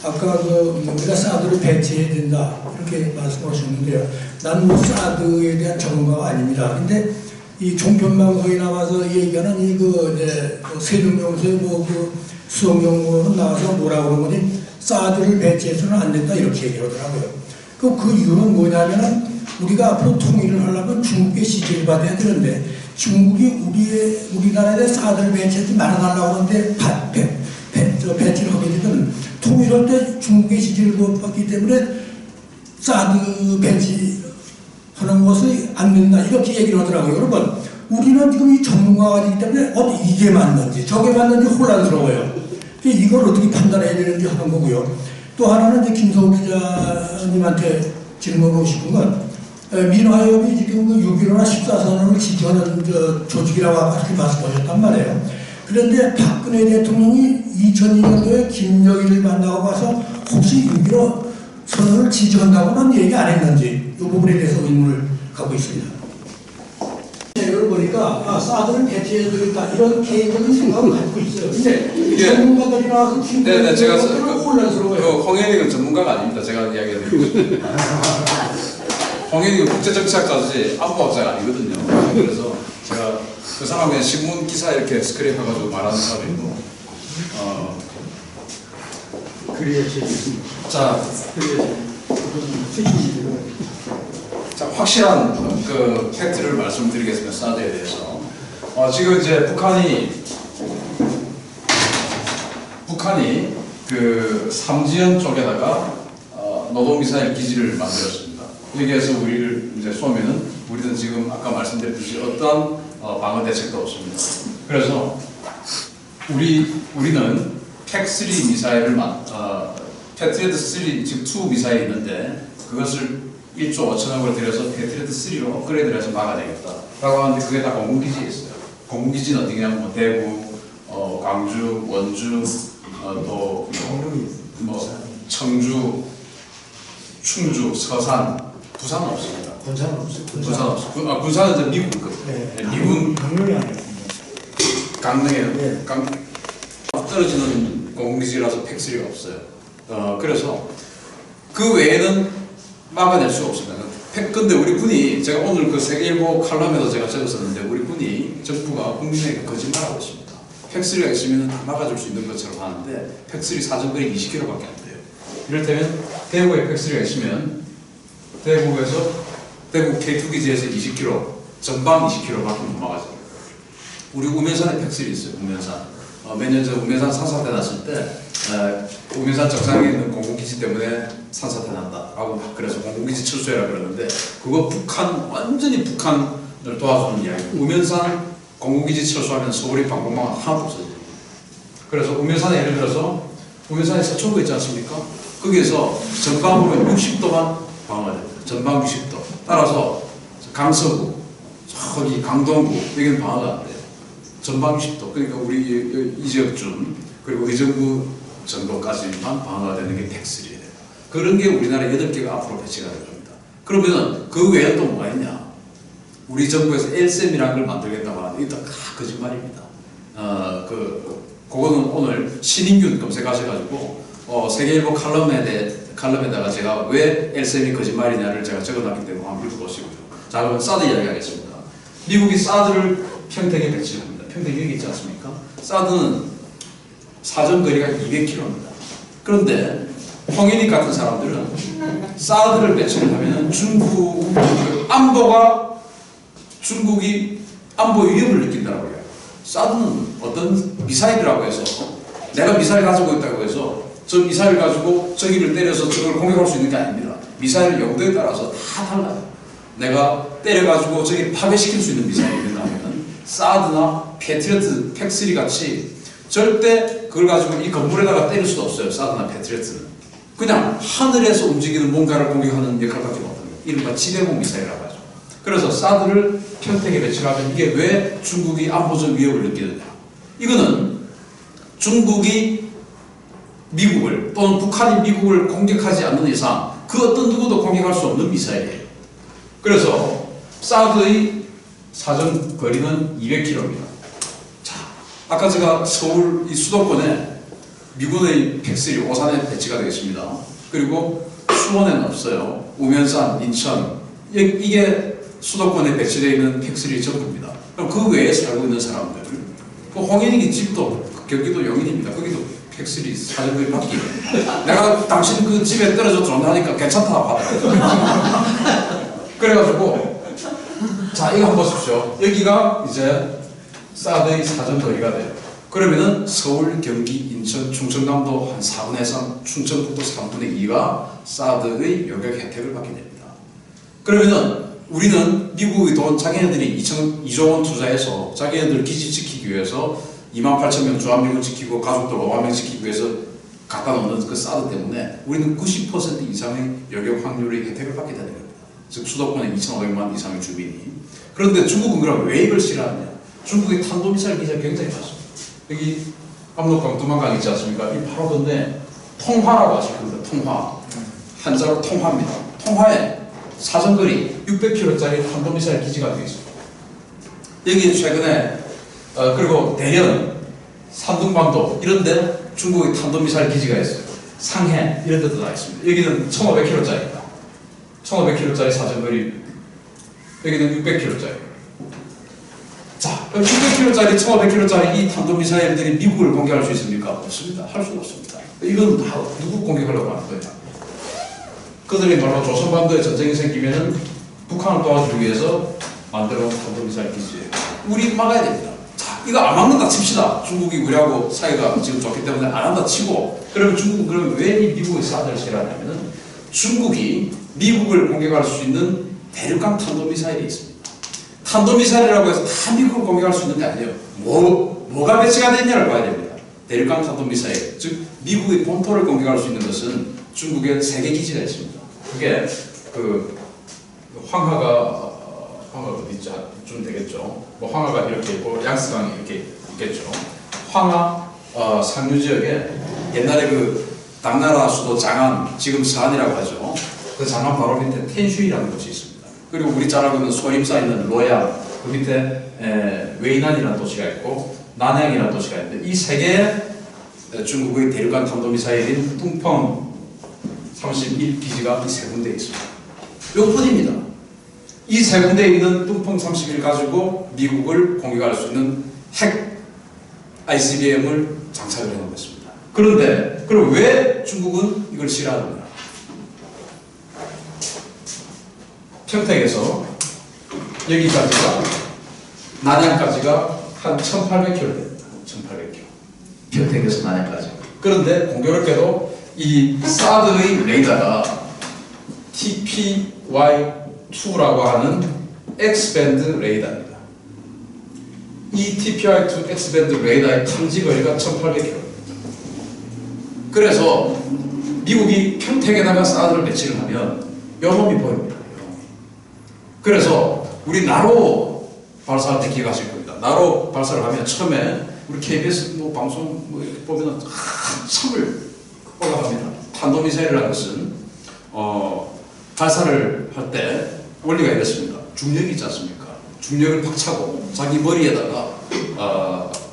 아까 우리가 사드를 배치해야 된다 이렇게 말씀하셨는데요. 나는 뭐 사드에 대한 전문가가 아닙니다. 근데 이 종편방송에 나와서 얘기하는 세종명소의 수업용어는 나와서 뭐라고 하는 거니 사드를 배치해서는 안 된다 이렇게 얘기하더라고요. 그 이유는 뭐냐면은 우리가 앞으로 통일을 하려면 중국의 지지를 받아야 되는데 중국이 우리나라에 대해 사드를 배치해서 말아달라고 하는데 배치를 하게 되면 통일할 때 중국의 지지를 못 받기 때문에 사드 배치하는 것이 안 된다 이렇게 얘기를 하더라고요. 여러분 우리는 지금 이 전문가가 되기 때문에 이게 맞는지 저게 맞는지 혼란스러워요. 이걸 어떻게 판단해야 되는지 하는 거고요. 또 하나는 이제 김성욱 기자님한테 질문하고 싶은 건 민화협이 지금 6.15나 14선언을 지지하는 조직이라고 그렇게 말씀하셨단 말이에요. 그런데 박근혜 대통령이 2002년도에 김정일을 만나고 가서 혹시 6.15 선언을 지지한다고는 얘기 안 했는지 이 부분에 대해서 의문을 갖고 있습니다. 이걸 보니까 사드를 배치해야 되겠다 이런 개인적인 생각을 갖고 있어요. 근데 전문가들이 나와서 지금 제가 혼란스러워요. 홍현익은 전문가가 아닙니다. 제가 이야기해드리고 홍현익은 국제정치학자지 안보학자가 아니거든요. 그래서 제가 그 사람 그냥 신문 기사 이렇게 스크랩해가지고 말하는 사람이고 자, 확실한 그 팩트를 말씀드리겠습니다. 사드에 대해서. 지금 이제 북한이 그 삼지연 쪽에다가 노동미사일 기지를 만들었습니다. 여기에서 우리를 이제 쏘면은 우리는 지금 아까 말씀드렸듯이 어떠한 방어 대책도 없습니다. 그래서 우리는 팩3 미사일을 패트리어트 3 지금 2 미사일이 있는데 그것을 1조 5천억을 들여서 패트리어트 3로 업그레이드를 해서 막아내겠다 라고 하는데 그게 다 공군기지에 있어요. 공군기지는 어디냐면 뭐 대구, 광주, 원주, 또 청주, 충주, 서산, 부산은 없습니다. 군산은 없어요. 부산 없어요. 군산은 이제 미국 거. 네. 미군 강릉이 아니에요. 강릉에 네. 떨어지는 공군기지라서 팩3가 없어요. 그래서 그 외에는 막아낼 수가 없습니다. 근데 우리 군이 제가 오늘 그 세계일보 칼럼에도 제가 적었었는데 우리 군이 정부가 국민에게 거짓말하고 있습니다. 팩3가 있으면 다 막아줄 수 있는 것처럼 하는데 팩3 사정거리 20km밖에 안 돼요. 이를테면 대구에 팩3가 있으면 대구 K2 기지에서 20km, 전방 20km밖에 못 막아줘요. 우리 우면산에 팩3 있어요. 우면산. 몇 년 전 우면산 산사태 났을 때 우면산 정상에 있는 공군기지 때문에 산사태 났다 라고 그래서 공군기지 철수해라 그러는데 그거 완전히 북한을 도와주는 이야기예요. 우면산 공군기지 철수하면 서울이 방공망 하나도 없어져요. 그래서 우면산에 예를 들어서 우면산에 서초구 있지 않습니까? 거기에서 전방으로 60도만 방어가 됩니다. 전방 60도. 따라서 강서구, 저기 강동구 여기는 방어가 안 돼요. 전방 60도. 그러니까 우리 이적준 그리고 의정부 정도까지만 방어가 되는 게 팩3예요. 그런 게 우리나라 8개가 앞으로 배치가 될 겁니다. 그러면 그 외에 또 뭐가 있냐? 우리 정부에서 LSM이라는 걸 만들겠다고 하는데 이거 다 거짓말입니다. 그거는 오늘 신인균 검색하셔가지고 세계일보 칼럼에다가 제가 왜 LSM이 거짓말이냐를 제가 적어놨기 때문에 한번 읽어보시고요. 자, 그럼 사드 이야기하겠습니다. 미국이 사드를 평택에 배치합니다. 평택 여기 있지 않습니까? 사드는 사정거리가 200km입니다. 그런데 홍인익 같은 사람들은 사드를 배치를 하면 중국이 안보 위협을 느낀다고 해요. 사드는 어떤 미사일이라고 해서 내가 미사일 가지고 있다고 해서 저 미사일 가지고 저기를 때려서 저걸 공격할 수 있는 게 아닙니다. 미사일 용도에 따라서 다 달라요. 내가 때려가지고 저기 파괴시킬 수 있는 미사일이 있는가 하면 사드나 패트리어트 팩3 같이 절대 그걸 가지고 이 건물에다가 때릴 수도 없어요. 사드나 패트리어트는 그냥 하늘에서 움직이는 뭔가를 공격하는 역할밖에 못합니다. 이른바 지대공 미사일이라고 하죠. 그래서 사드를 평택에 배치하면 이게 왜 중국이 안보적 위협을 느끼느냐? 이거는 중국이 미국을 또는 북한이 미국을 공격하지 않는 이상 그 어떤 누구도 공격할 수 없는 미사일이에요. 그래서 사드의 사정 거리는 200km입니다. 자, 아까 제가 서울 이 수도권에 미군의 팩슬이 오산에 배치가 되겠습니다. 그리고 수원에는 없어요. 우면산, 인천 이게 수도권에 배치되어 있는 팩슬이 전부입니다. 그럼 그 외에 살고 있는 사람들 그 홍인이 집도 경기도 용인입니다. 거기도 팩슬이 사정거리 바뀌어요. 내가 당신 그 집에 떨어져 전화하니까 괜찮다고 하더라고요. 그래가지고 자 이거 한번 보십시오. 여기가 이제 사드의 사정거리가 돼요. 그러면은 서울, 경기, 인천, 충청남도 한 4분의 3, 충청북도 3분의 2가 사드의 요격 혜택을 받게 됩니다. 그러면은 우리는 미국의 돈 자기네들이 2조 원 투자해서 자기네들 기지 지키기 위해서 28,000명 주한미군 지키고 가족들 5만 명 지키기 위해서 갖다 놓는 그 사드 때문에 우리는 90% 이상의 요격 확률의 혜택을 받게 되는 겁니다. 즉 수도권에 2,500만 이상의 주민이. 그런데 중국은 그럼 왜 이걸 싫어하느냐? 중국의 탄도미사일 기지가 굉장히 많습니다. 여기 압록강 두만강 있지 않습니까? 이 바로 건데 통화라고 하실 겁니다. 통화. 한자로 통화입니다. 통화에 사정거리 600km짜리 탄도미사일 기지가 되어 있습니다. 여기 최근에 그리고 대련, 산둥반도 이런데 중국의 탄도미사일 기지가 있어요. 상해 이런 데도 다 있습니다. 여기는 1500km짜리입니다. 1500km짜리 사정거리, 여기는 600km짜리. 자, 600km짜리, 1500km짜리 이 탄도미사일들이 미국을 공격할 수 있습니까? 없습니다. 할 수가 없습니다. 이건 다 누구 공격하려고 하는 거예요? 그들이 바로 조선반도에 전쟁이 생기면은 북한을 도와주기 위해서 만들어 놓은 탄도미사일 기지예요. 우리 막아야 됩니다. 자, 이거 안 막는다 칩시다. 중국이 우리하고 사이가 지금 좋기 때문에 안 한다 치고, 그러면 중국은 그러면 왜 이 미국의 사드를 싫어하냐면은 중국이 미국을 공격할 수 있는 대륙간 탄도미사일이 있습니다. 탄도미사일이라고 해서 다 미국을 공격할 수 있는 게 아니에요. 뭐가 배치가 됐냐를 봐야 됩니다. 대륙간 탄도미사일, 즉 미국의 본토를 공격할 수 있는 것은 중국에 3개 기지가 있습니다. 그게 그 황하가 어디 있죠? 좀 되겠죠. 뭐 황하가 이렇게 있고 양스강이 이렇게 있겠죠. 황하 상류 지역에 옛날에 그 당나라 수도 장안, 지금 서안이라고 하죠. 그 장안 바로 밑에 텐슈이라는 곳이 있습니다. 그리고 우리 잘 알고 있는 소림사 있는 로양, 그 밑에 웨이난이라는 도시가 있고 난양이라는 도시가 있는데 이 세 개의 중국의 대륙간 탄도미사일인 뚱펑 31 기지가 이 세 군데에 있습니다. 요뿐입니다. 이 세 군데에 있는 뚱펑 31 가지고 미국을 공격할 수 있는 핵 ICBM을 장착을 해놓은 것입니다. 그런데 그럼 왜 중국은 이걸 싫어하느냐? 평택에서 여기까지가 난양까지가 한 1800km 됩니다. 1800km. 평택에서 난양까지. 그런데 공교롭게도 이 사드의 레이더가 TPY2라고 하는 X밴드 레이더입니다. 이 TPY2 X밴드 레이더의 탐지거리가 1800km. 그래서 미국이 평택에다가 사드를 배치를 하면 요놈이 보입니다. 그래서 우리 나로 발사할 때 기억하실 겁니다. 나로 발사를 하면 처음에 우리 KBS 뭐 방송 뭐 이렇게 보면은 한참을 올라갑니다. 탄도미사일이라는 것은 발사를 할 때 원리가 이렇습니다. 중력이 있지 않습니까? 중력을 박차고 자기 머리에다가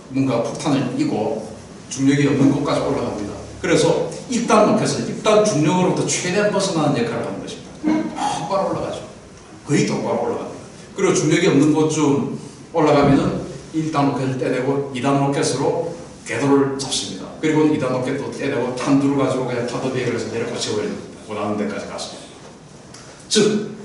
뭔가 폭탄을 이고 중력이 없는 곳까지 올라갑니다. 그래서 입단 로켓은 입단 중력으로부터 최대한 벗어나는 역할을 하는 것입니다. 똑바로 올라가죠. 거의 똑바로 올라갑니다. 그리고 중력이 없는 곳쯤 올라가면은 1단 로켓을 떼내고 2단 로켓으로 궤도를 잡습니다. 그리고 2단 로켓도 떼내고 탄두를 가지고 그냥 탄도 비행을 해서 내려꽂혀버리는 원하는 데까지 갔습니다. 즉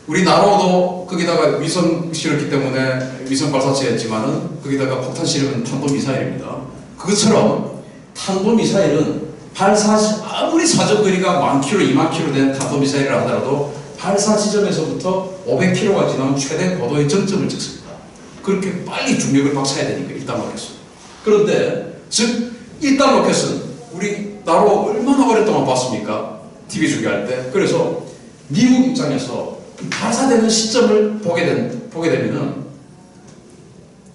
우리 나로도 거기다가 위성 실었기 때문에 위성 발사체 했지만은 거기다가 폭탄 실으면 탄도미사일입니다. 그것처럼 탄도미사일은 아무리 사정거리가 10,000km, 20,000km 된 탄도미사일이라 하더라도 발사 지점에서부터 500km가 지나면 최대 고도의 정점을 찍습니다. 그렇게 빨리 중력을 박차야 되니까 1단 로켓은. 그런데 즉 1단 로켓은 우리 나로 얼마나 오랫동안 봤습니까? TV 중계할 때. 그래서 미국 입장에서 발사되는 시점을 보게 되면은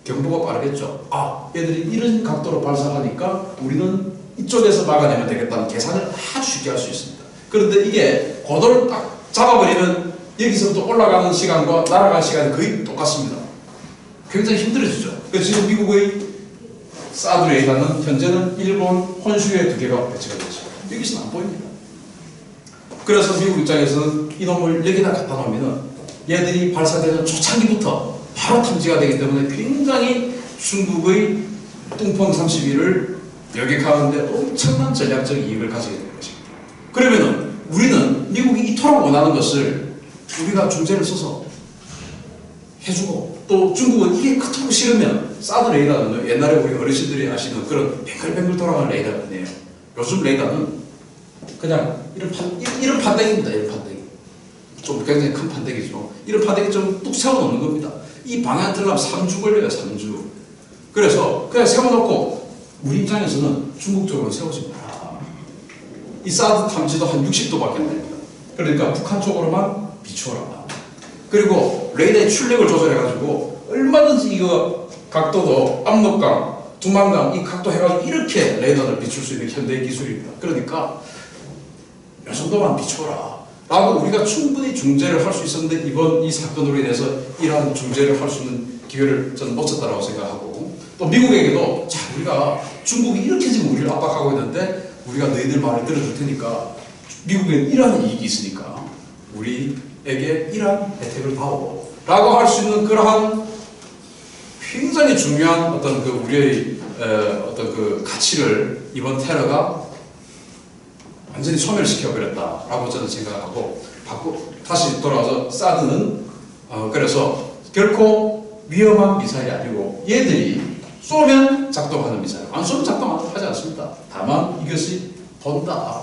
경보가 빠르겠죠. 아, 얘들이 이런 각도로 발사하니까 우리는 이쪽에서 막아내면 되겠다는 계산을 아주 쉽게 할 수 있습니다. 그런데 이게 고도를 딱 잡아버리면 여기서부터 올라가는 시간과 날아가는 시간이 거의 똑같습니다. 굉장히 힘들어지죠. 그래서 지금 미국의 사드 레이더는 현재는 일본 혼슈에 2개가 배치가 되어 있습니다. 여기서는 안 보입니다. 그래서 미국 입장에서는 이놈을 여기다 갖다 놓으면 얘들이 발사되는 초창기부터 바로 탐지가 되기 때문에 굉장히 중국의 뚱펑 31을 여객하는데 엄청난 전략적 이익을 가지게 되는 것입니다. 그러면은 우리는 미국이 이토록 원하는 것을 우리가 중재를 써서 해주고, 또 중국은 이게 그토록 싫으면 사드 레이더는 옛날에 우리 어르신들이 아시는 그런 뱅글뱅글 돌아가는 레이더가 아니에요. 요즘 레이더는 그냥 이런 판때기입니다. 이런 판때기. 좀 굉장히 큰 판때기죠. 이런 판때기 좀 뚝 세워놓는 겁니다. 이 방향 틀려면 3주 걸려요. 3주. 그래서 그냥 세워놓고 우리 입장에서는 중국 쪽으로 세우지 마라. 이 사드 탐지도 한 60도밖에 안 됩니다. 그러니까 북한 쪽으로만 비추어라. 그리고 레이더의 출력을 조절해가지고 얼마든지 이거 각도도 압록강, 두만강 이 각도 해가지고 이렇게 레이더를 비출 수 있는 현대의 기술입니다. 그러니까 이 정도만 비춰라 라고 우리가 충분히 중재를 할 수 있었는데, 이번 이 사건으로 인해서 이러한 중재를 할 수 있는 기회를 저는 놓쳤다고 생각하고, 또 미국에게도 자, 우리가 중국이 이렇게 지금 우리를 압박하고 있는데 우리가 너희들 말을 들어줄 테니까 미국에는 이러한 이익이 있으니까 우리에게 이러한 혜택을 다오 라고 할 수 있는 그러한 굉장히 중요한 어떤 그 우리의 어떤 그 가치를 이번 테러가 완전히 소멸시켜버렸다라고 저는 생각하고, 다시 돌아와서 사드는 그래서 결코 위험한 미사일이 아니고 얘들이 쏘면 작동하는 미사일, 안 쏘면 작동하지 않습니다. 다만 이것이 본다.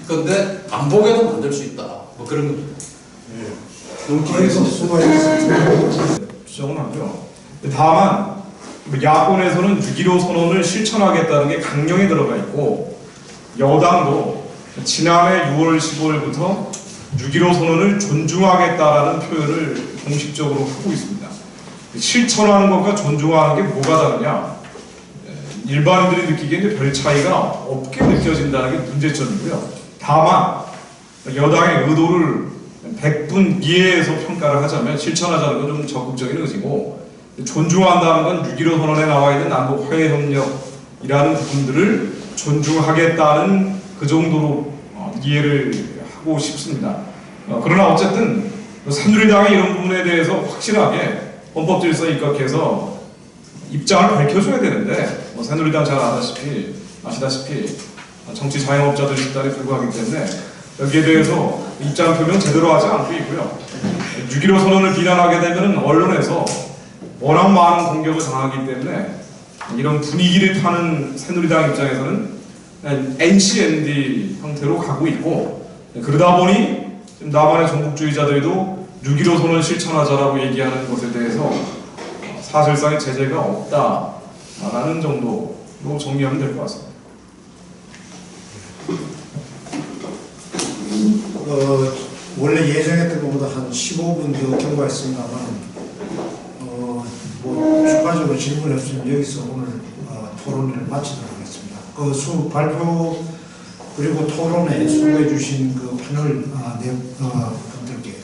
그런데 안 보게도 만들 수 있다. 뭐 그런 겁니다. 너무 길어서 수고하셨습니다. 주장은 하고요. 다만 야권에서는 6.15 선언을 실천하겠다는 게 강령에 들어가 있고, 여당도 지난해 6월 15일부터 6.15 선언을 존중하겠다라는 표현을 공식적으로 하고 있습니다. 실천하는 것과 존중하는 게 뭐가 다르냐? 일반인들이 느끼기에 별 차이가 없게 느껴진다는 게 문제점이고요. 다만 여당의 의도를 100분 이해해서 평가를 하자면, 실천하자는 건 좀 적극적인 의지고, 존중한다는 건 6.15 선언에 나와 있는 남북 화해협력이라는 부분들을 존중하겠다는 그 정도로 이해를 하고 싶습니다. 그러나 어쨌든 새누리당이 이런 부분에 대해서 확실하게 헌법 질서에 입각해서 입장을 밝혀줘야 되는데, 새누리당 잘 아시다시피 정치 자영업자들 집단에 불과하기 때문에 여기에 대해서 입장 표명 제대로 하지 않고 있고요. 6.15 선언을 비난하게 되면 언론에서 워낙 많은 공격을 당하기 때문에 이런 분위기를 타는 새누리당 입장에서는 NCND 형태로 가고 있고, 그러다 보니 지금 남한의 전국주의자들도 6.15 선언 실천하자라고 얘기하는 것에 대해서 사실상의 제재가 없다라는 정도로 정리하면 될 것 같습니다. 원래 예정했던 것보다 한 15분 더 경과했습니다만, 뭐 추가적으로 질문이 없으면 여기서 오늘 토론을 마치도록 하겠습니다. 그 발표 그리고 토론에 수고해 주신 그 패널 분들께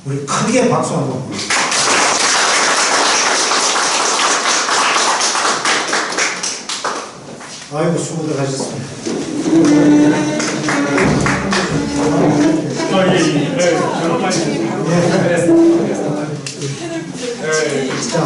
우리 크게 박수 한번 보내주세요. 아이고 수고들 하셨습니다. 예. 자.